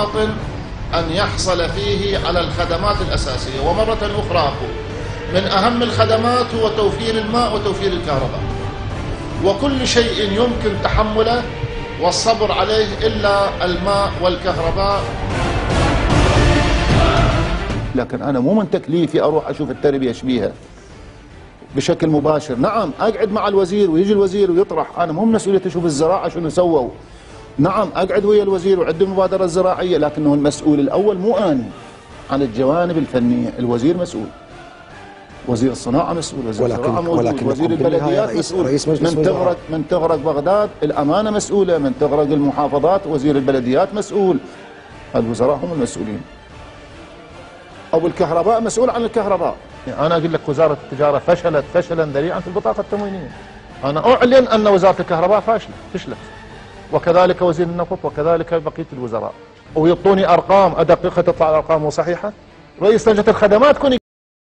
المواطن أن يحصل فيه على الخدمات الأساسية. ومرة أخرى أقول من أهم الخدمات هو توفير الماء وتوفير الكهرباء، وكل شيء يمكن تحمله والصبر عليه إلا الماء والكهرباء. لكن أنا مو من تكليفي أروح أشوف التربية إيش بيها بشكل مباشر. نعم أقعد مع الوزير ويجي الوزير ويطرح، أنا مو من مسؤوليتي أشوف الزراعة شنو سووا. نعم أقعد ويا الوزير وعد المبادرة الزراعية، لكنه المسؤول الأول مو أنا عن الجوانب الفنية. الوزير مسؤول، وزير الصناعة مسؤول، وزير الزراعة موجود، وزير البلديات مسؤول. من تغرق بغداد الأمانة مسؤولة، من تغرق المحافظات وزير البلديات مسؤول. الوزراء هم المسؤولين. أو الكهرباء مسؤول عن الكهرباء. يعني أنا أقول لك وزارة التجارة فشلت فشلا ذريعا في البطاقة التموينية. أنا أعلن أن وزارة الكهرباء فشلت، وكذلك وزير النفط، وكذلك بقية الوزراء. ويعطوني أرقام أدققها تطلع الأرقام مو صحيحة. رئيس لجنة الخدمات كوني